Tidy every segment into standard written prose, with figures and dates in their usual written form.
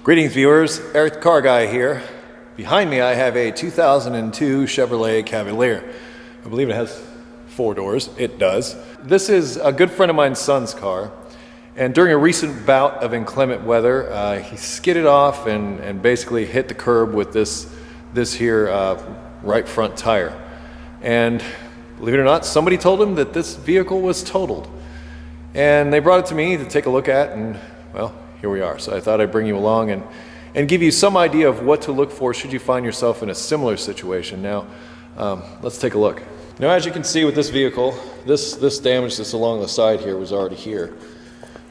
Greetings viewers, EricTheCarGuy here. Behind me I have a 2002 Chevrolet Cavalier. I believe it has 4 doors. It does. This is a good friend of mine's son's car, and during a recent bout of inclement weather he skidded off and basically hit the curb with this here right front tire. And believe it or not, somebody told him that this vehicle was totaled, and they brought it to me to take a look at, and well, here we are. So I thought I'd bring you along and give you some idea of what to look for should you find yourself in a similar situation. Now, let's take a look. Now, as you can see with this vehicle, this damage that's along the side here was already here.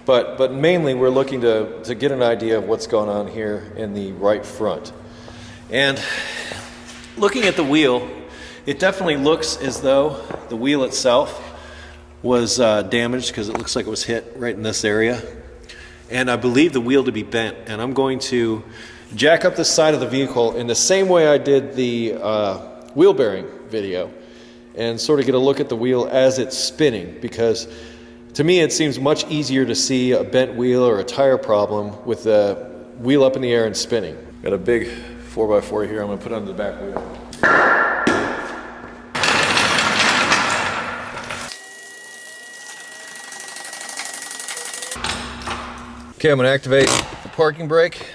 But mainly we're looking to get an idea of what's going on here in the right front. And looking at the wheel, it definitely looks as though the wheel itself was damaged, because it looks like it was hit right in this area. And I believe the wheel to be bent, and I'm going to jack up the side of the vehicle in the same way I did the wheel bearing video, and sort of get a look at the wheel as it's spinning, because to me it seems much easier to see a bent wheel or a tire problem with the wheel up in the air and spinning. Got a big 4x4 here I'm going to put under the back wheel. Okay, I'm going to activate the parking brake,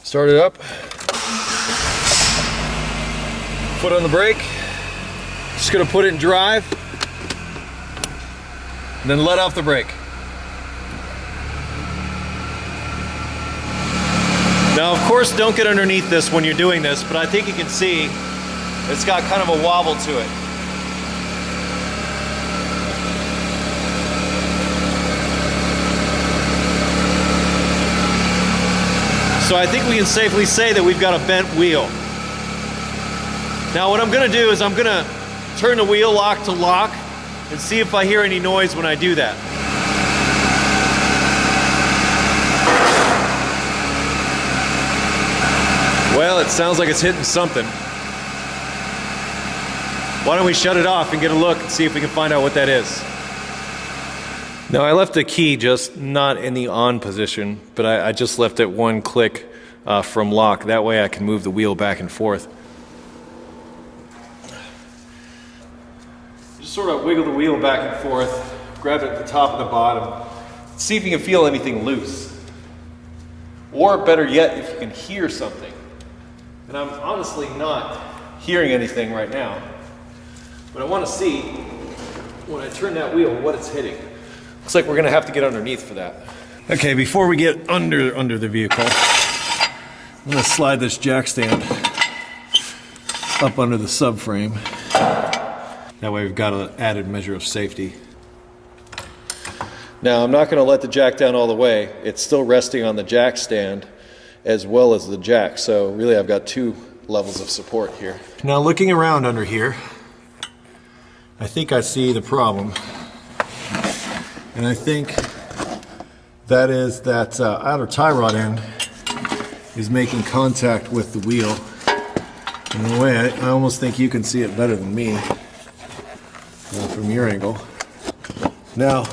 start it up, foot on the brake, just going to put it in drive, and then let off the brake. Now, of course, don't get underneath this when you're doing this, but I think you can see it's got kind of a wobble to it. So I think we can safely say that we've got a bent wheel. Now what I'm going to do is I'm going to turn the wheel lock to lock and see if I hear any noise when I do that. Well, it sounds like it's hitting something. Why don't we shut it off and get a look and see if we can find out what that is. Now, I left the key just not in the on position, but I just left it one click from lock. That way I can move the wheel back and forth. Just sort of wiggle the wheel back and forth, grab it at the top and the bottom, see if you can feel anything loose. Or better yet, if you can hear something. And I'm honestly not hearing anything right now, but I want to see, when I turn that wheel, what it's hitting. Looks like we're going to have to get underneath for that. Okay, before we get under the vehicle, I'm going to slide this jack stand up under the subframe. That way we've got an added measure of safety. Now, I'm not going to let the jack down all the way. It's still resting on the jack stand as well as the jack. So really I've got 2 levels of support here. Now, looking around under here, I think I see the problem. And I think that is that outer tie rod end is making contact with the wheel. In a way, I almost think you can see it better than me from your angle. Now,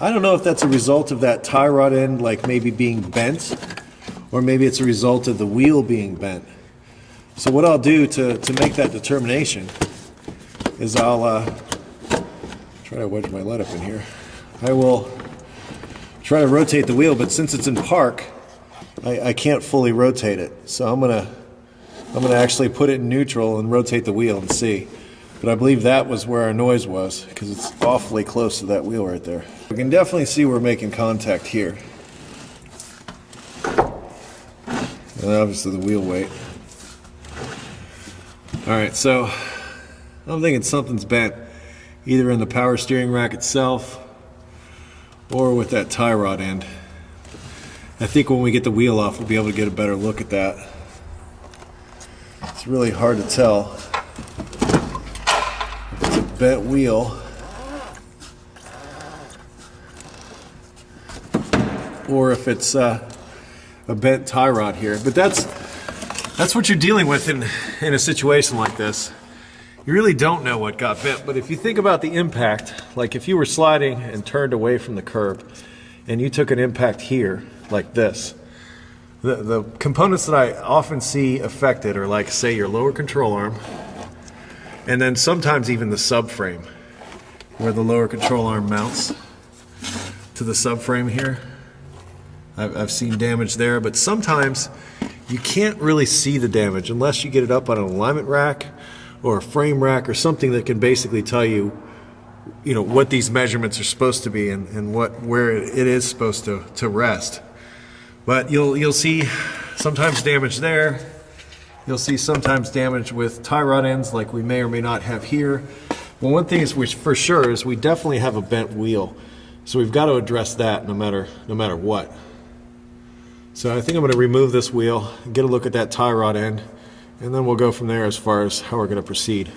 I don't know if that's a result of that tie rod end like maybe being bent, or maybe it's a result of the wheel being bent. So what I'll do to make that determination is I'll try to wedge my lead up in here. I will try to rotate the wheel, but since it's in park, I can't fully rotate it. So I'm gonna actually put it in neutral and rotate the wheel and see. But I believe that was where our noise was, because it's awfully close to that wheel right there. We can definitely see we're making contact here. And obviously the wheel weight. Alright, so I'm thinking something's bent, either in the power steering rack itself or with that tie rod end. I think when we get the wheel off, we'll be able to get a better look at that. It's really hard to tell if it's a bent wheel or if it's a bent tie rod here. But that's what you're dealing with in a situation like this. You really don't know what got bent, but if you think about the impact, like if you were sliding and turned away from the curb and you took an impact here like this, The components that I often see affected are, like, say, your lower control arm, and then sometimes even the subframe, where the lower control arm mounts to the subframe here. I've seen damage there, but sometimes you can't really see the damage unless you get it up on an alignment rack or a frame rack or something that can basically tell you, what these measurements are supposed to be and where it is supposed to rest. But you'll see sometimes damage there. You'll see sometimes damage with tie rod ends, like we may or may not have here. Well, one thing is for sure is we definitely have a bent wheel, so we've got to address that no matter what. So I think I'm going to remove this wheel, get a look at that tie rod end, and then we'll go from there as far as how we're going to proceed.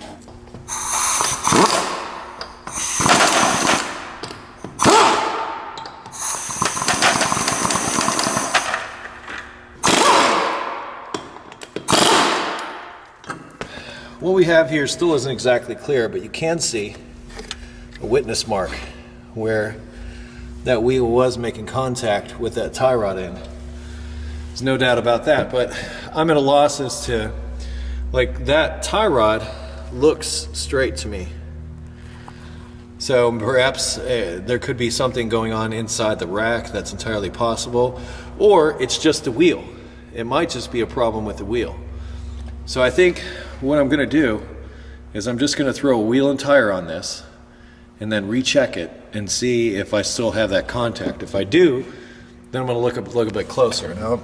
What we have here still isn't exactly clear, but you can see a witness mark where that wheel was making contact with that tie rod end. There's no doubt about that, but I'm at a loss as to, like, that tie rod looks straight to me. So perhaps there could be something going on inside the rack. That's entirely possible. Or it's just the wheel. It might just be a problem with the wheel. So I think what I'm going to do is I'm just going to throw a wheel and tire on this and then recheck it and see if I still have that contact. If I do, then I'm going to look a bit closer. Now,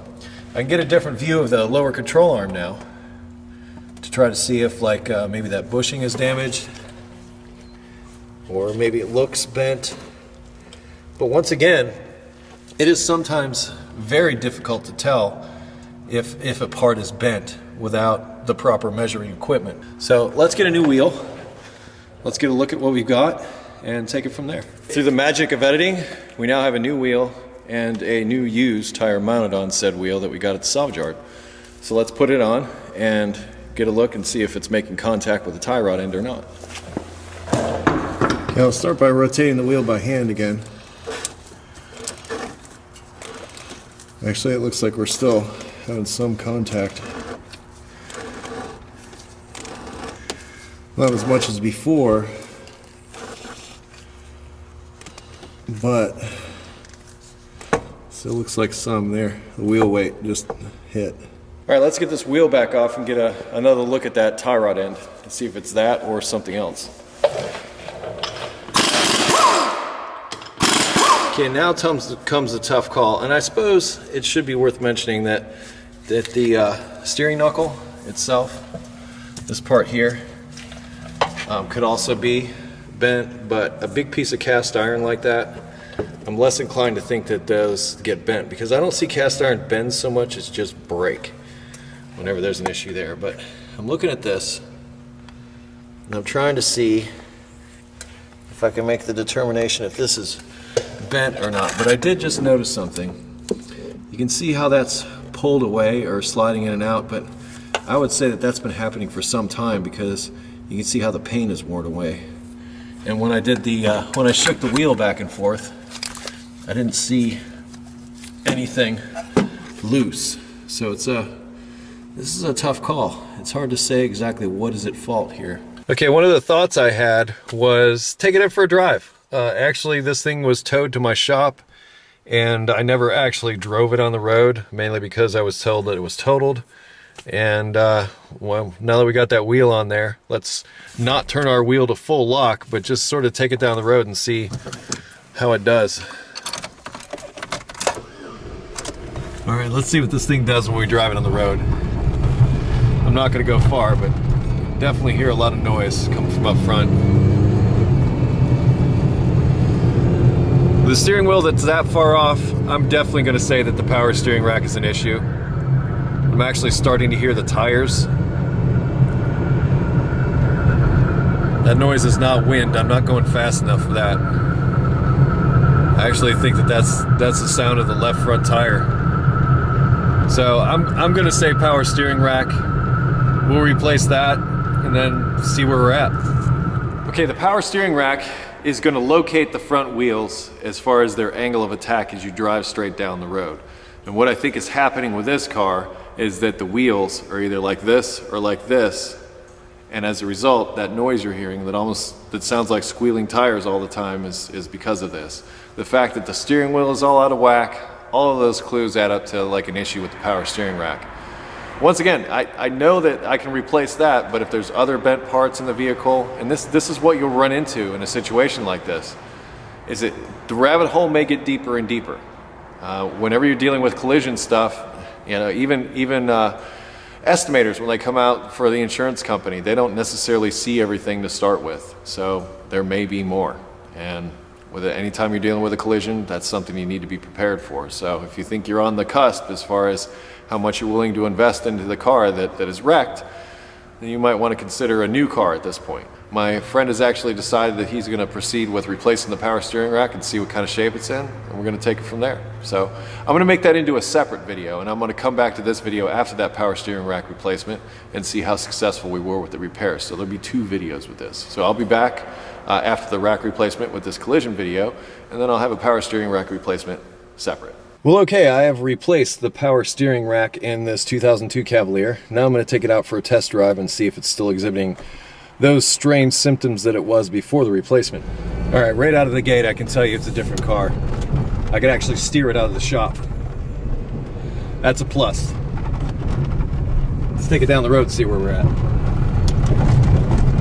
I can get a different view of the lower control arm now to try to see if, like, maybe that bushing is damaged, or maybe it looks bent. But once again, it is sometimes very difficult to tell if a part is bent without the proper measuring equipment. So let's get a new wheel. Let's get a look at what we've got and take it from there. Through the magic of editing, we now have a new wheel and a new used tire mounted on said wheel that we got at the salvage yard. So let's put it on and get a look and see if it's making contact with the tie rod end or not. Okay, I'll start by rotating the wheel by hand again. Actually, it looks like we're still having some contact. Not as much as before, but still looks like some there. The wheel weight just hit. All right, let's get this wheel back off and get another look at that tie rod end and see if it's that or something else. Okay, now comes the tough call, and I suppose it should be worth mentioning that the steering knuckle itself, this part here, could also be bent, but a big piece of cast iron like that, I'm less inclined to think that those get bent, because I don't see cast iron bend so much as just break whenever there's an issue there. But I'm looking at this and I'm trying to see if I can make the determination if this is bent or not. But I did just notice something. You can see how that's pulled away or sliding in and out, but I would say that that's been happening for some time, because you can see how the paint is worn away. And when I did when I shook the wheel back and forth, I didn't see anything loose. So this is a tough call. It's hard to say exactly what is at fault here. Okay, one of the thoughts I had was taking it for a drive. Actually, this thing was towed to my shop, and I never actually drove it on the road, mainly because I was told that it was totaled. And well, now that we got that wheel on there, let's not turn our wheel to full lock, but just sort of take it down the road and see how it does. All right, let's see what this thing does when we drive it on the road. I'm not going to go far, but definitely hear a lot of noise coming from up front. The steering wheel that's that far off, I'm definitely going to say that the power steering rack is an issue. I'm actually starting to hear the tires. That noise is not wind. I'm not going fast enough for that. I actually think that that's the sound of the left front tire. So I'm going to say power steering rack. We'll replace that and then see where we're at. Okay, the power steering rack is going to locate the front wheels as far as their angle of attack as you drive straight down the road. And what I think is happening with this car is that the wheels are either like this or like this. And as a result, that noise you're hearing that sounds like squealing tires all the time is because of this. The fact that the steering wheel is all out of whack, all of those clues add up to like an issue with the power steering rack. Once again, I know that I can replace that, but if there's other bent parts in the vehicle, and this is what you'll run into in a situation like this, is that the rabbit hole may get deeper and deeper. Whenever you're dealing with collision stuff, even estimators, when they come out for the insurance company, they don't necessarily see everything to start with. So there may be more. And anytime you're dealing with a collision, that's something you need to be prepared for. So if you think you're on the cusp as far as how much you're willing to invest into the car that is wrecked, then you might want to consider a new car at this point. My friend has actually decided that he's going to proceed with replacing the power steering rack and see what kind of shape it's in, and we're going to take it from there. So I'm going to make that into a separate video, and I'm going to come back to this video after that power steering rack replacement and see how successful we were with the repairs. So there'll be 2 videos with this. So I'll be back after the rack replacement with this collision video, and then I'll have a power steering rack replacement separate. Well, okay, I have replaced the power steering rack in this 2002 Cavalier. Now I'm going to take it out for a test drive and see if it's still exhibiting those strange symptoms that it was before the replacement. All right, right out of the gate, I can tell you it's a different car. I could actually steer it out of the shop. That's a plus. Let's take it down the road and see where we're at.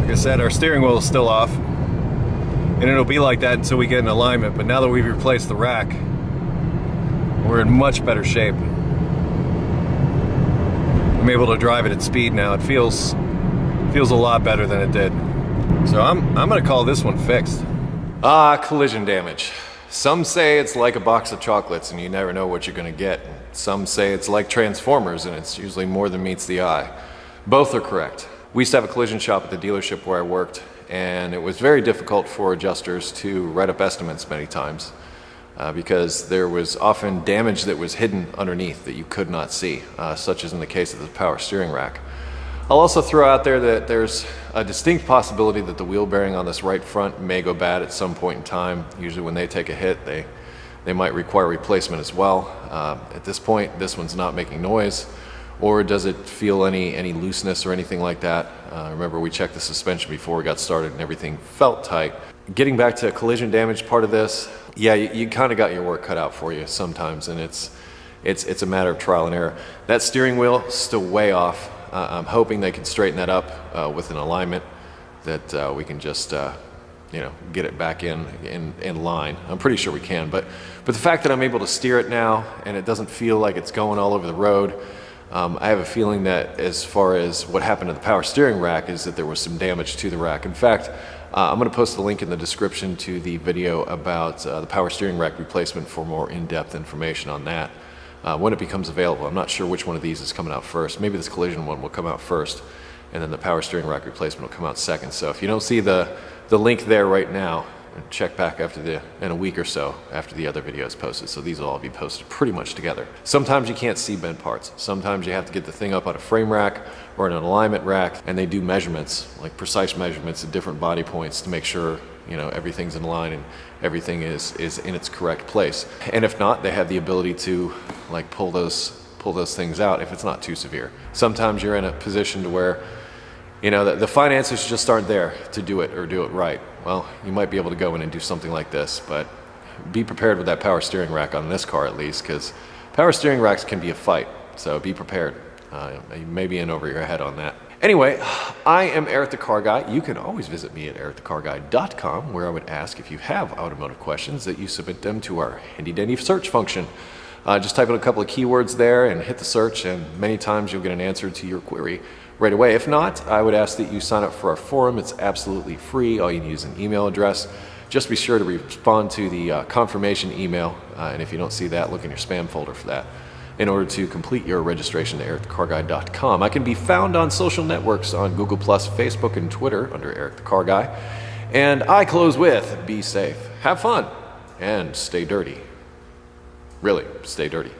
Like I said, our steering wheel is still off, and it'll be like that until we get in alignment, but now that we've replaced the rack, we're in much better shape. I'm able to drive it at speed now. It feels a lot better than it did. So I'm gonna call this one fixed. Collision damage. Some say it's like a box of chocolates and you never know what you're gonna get. Some say it's like Transformers and it's usually more than meets the eye. Both are correct. We used to have a collision shop at the dealership where I worked, and it was very difficult for adjusters to write up estimates many times because there was often damage that was hidden underneath that you could not see, such as in the case of the power steering rack. I'll also throw out there that there's a distinct possibility that the wheel bearing on this right front may go bad at some point in time. Usually when they take a hit, they might require replacement as well. At this point, this one's not making noise. Or does it feel any looseness or anything like that? Remember, we checked the suspension before we got started and everything felt tight. Getting back to collision damage part of this, yeah, you kind of got your work cut out for you sometimes, and it's a matter of trial and error. That steering wheel is still way off. I'm hoping they can straighten that up with an alignment that we can just get it back in line. I'm pretty sure we can, but the fact that I'm able to steer it now and it doesn't feel like it's going all over the road, I have a feeling that as far as what happened to the power steering rack is that there was some damage to the rack. In fact, I'm going to post a link in the description to the video about the power steering rack replacement for more in-depth information on that when it becomes available. I'm not sure which one of these is coming out first. Maybe this collision one will come out first, and then the power steering rack replacement will come out second. So if you don't see the link there right now, check back in a week or so after the other video is posted. So these will all be posted pretty much together. Sometimes you can't see bent parts. Sometimes you have to get the thing up on a frame rack or in an alignment rack, and they do measurements, like precise measurements at different body points to make sure everything's in line and everything is in its correct place. And if not, they have the ability to like pull those things out if it's not too severe. Sometimes you're in a position to where the finances just aren't there to do it or do it right. Well, you might be able to go in and do something like this, but be prepared with that power steering rack on this car at least, because power steering racks can be a fight, so be prepared. You may be in over your head on that. Anyway, I am Eric the Car Guy. You can always visit me at EricTheCarGuy.com, where I would ask if you have automotive questions that you submit them to our handy-dandy search function. Just type in a couple of keywords there and hit the search, and many times you'll get an answer to your query right away. If not, I would ask that you sign up for our forum. It's absolutely free. All you need is an email address. Just be sure to respond to the confirmation email, and if you don't see that, look in your spam folder for that, in order to complete your registration to EricTheCarGuy.com. I can be found on social networks on Google+, Facebook, and Twitter under Eric the Car Guy. And I close with, be safe, have fun, and stay dirty. Really, stay dirty.